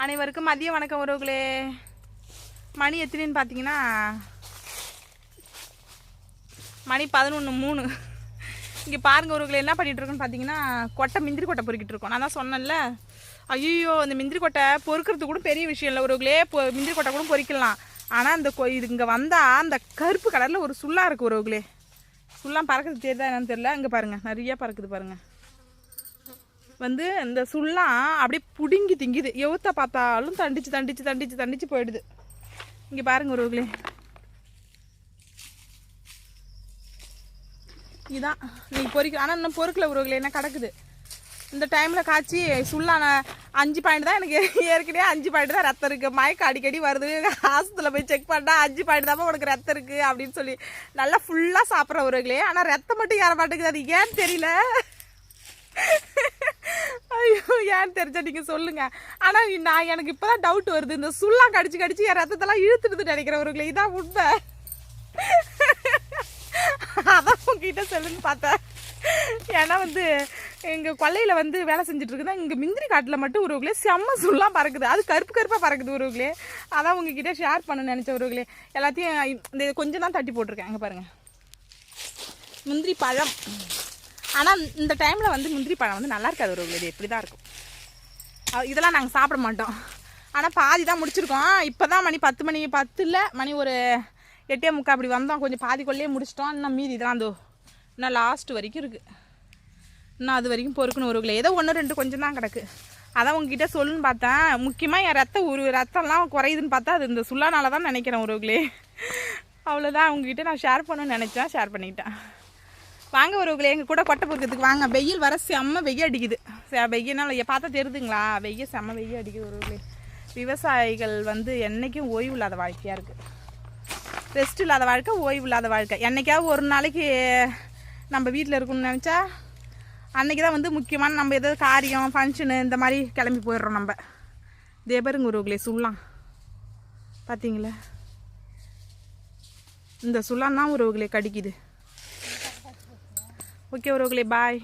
அனைவருக்கும் மதிய வணக்கம் உறவுகளே. மணி எத்தனைன்னு பார்த்தீங்கன்னா மணி 11:03. இங்கே பாருங்கள் உறவுகளே, என்ன பண்ணிகிட்டு இருக்கோன்னு பார்த்தீங்கன்னா முந்திரி கொட்டை பொறுக்கிட்டு இருக்கோம். நான் தான் சொன்னேன்ல, ஐயோ அந்த முந்திரி கொட்டை பொறுக்கிறது கூட பெரிய விஷயம் இல்லை உறவுகளே. முந்திரி கொட்டை கூட பொறிக்கலாம். ஆனால் இந்த இது இங்கே வந்தால் அந்த கருப்பு கலரில் ஒரு சுள்ளா இருக்குது உறவுகளே. சுள்ளாம் பறக்குது தெரியுதா என்னன்னு தெரியல. இங்கே பாருங்கள், நிறையா பறக்குது பாருங்கள். வந்து இந்த சுள்ளாம் அப்படியே பிடுங்கி திங்குது. எவுத்த பார்த்தாலும் தண்டிச்சு தண்டிச்சு தண்டிச்சு தண்டிச்சு போயிடுது. இங்கே பாருங்க உறவுகளே, இதுதான் நீ பொறிக்க. ஆனால் இன்னும் பொறுக்கல உறவுகளே, என்ன கிடக்குது. இந்த டைமில் காய்ச்சி சுள்ளான 5 பாயிண்ட் தான் எனக்கு ஏற்கனவே 5 பாயிண்ட் தான் ரத்தம் இருக்குது. மயக்கம் அடிக்கடி வருது. ஹாஸ்பிட்டலில் போய் செக் பண்ணா 5 பாயிண்ட் தான் உனக்கு ரத்தம் இருக்குது அப்படின்னு சொல்லி நல்லா ஃபுல்லாக சாப்பிட்ற உறவுகளே. ஆனால் ரத்தம் மட்டும் ஏற மாட்டேங்குது. அது ஏன்னு தெரியல. ஐயோ ஏன்னு தெரிஞ்சா நீங்கள் சொல்லுங்கள். ஆனால் எனக்கு இப்போ தான் டவுட் வருது. இந்த சுள்ளா கடிச்சு கடிச்சு என் ரத்தத்தெல்லாம் இழுத்துடுது நினைக்கிறவர்களே. இதான் உண்மை. அதான் உங்ககிட்ட சொல்லுன்னு பார்த்தேன். ஏன்னா வந்து எங்கள் கொல்லையில் வந்து வேலை செஞ்சுட்டு இருக்குதான். இங்கே முந்திரி காட்டில் மட்டும் உறவுகளே செம்ம சுள்ளாம் பறக்குது. அது கருப்பு கருப்பாக பறக்குது உறவுகளே. அதான் உங்ககிட்ட ஷேர் பண்ண நினச்ச உறவுகளே. எல்லாத்தையும் இந்த கொஞ்சம் தான் தட்டி போட்டிருக்கேன். அங்கே பாருங்கள், முந்திரி பழம். ஆனால் இந்த டைமில் வந்து முந்திரி பழம் வந்து நல்லா இருக்காது உறவுகளே. இது இப்படி தான் இருக்கும். இதெல்லாம் நாங்கள் சாப்பிட மாட்டோம். ஆனால் பாதி தான் முடிச்சிருக்கோம். இப்போ தான் மணி 10 இல்லை, மணி ஒரு 8:45 அப்படி வந்தோம். கொஞ்சம் பாதிக்குள்ளேயே முடிச்சிட்டோம். இன்னும் மீதி இதெல்லாம் அந்த இன்னும் லாஸ்ட் வரைக்கும் இருக்குது. இன்னும் அது வரைக்கும் பொறுக்கணும் உறவுகளே. ஏதோ 1-2 கொஞ்சம் தான் கிடக்கு. அதான் உங்ககிட்ட சொல்லுன்னு பார்த்தேன். முக்கியமாக என் ரத்தம்லாம் குறையுதுன்னு பார்த்தா அது இந்த சுள்ளானால தான் நினைக்கிறேன் உறவுகளே. அவ்வளோதான் உங்ககிட்ட நான் ஷேர் பண்ணணும்னு நினச்சேன், ஷேர் பண்ணிக்கிட்டேன். வாங்க உறவுகளே, எங்கள் கூட கொட்டை பொறுக்கிறதுக்கு வாங்க. வெயில் வர செம்ம வெய்ய அடிக்குது. வெய்யனால பார்த்தா தெரியுதுங்களா, வெய்ய செம்ம வெய்ய அடிக்குது உறவுகளே. விவசாயிகள் வந்து என்றைக்கும் ஓய்வு இல்லாத வாழ்க்கையாக இருக்குது. ரெஸ்ட் இல்லாத வாழ்க்கை, ஓய்வு இல்லாத வாழ்க்கை. என்றைக்காவது ஒரு நாளைக்கு நம்ம வீட்டில் இருக்கணும்னு நினச்சா அன்றைக்கி தான் வந்து முக்கியமான நம்ம எதாவது காரியம் ஃபங்க்ஷனு இந்த மாதிரி கிளம்பி போயிடுறோம் நம்ம. இதே பாருங்க உறவுகளே, சுள்ளாம் பார்த்தீங்களா, இந்த சுள்ளாம் தான் உறவுகளே கடிக்குது. ஓகே உறவுகளே, பாய்.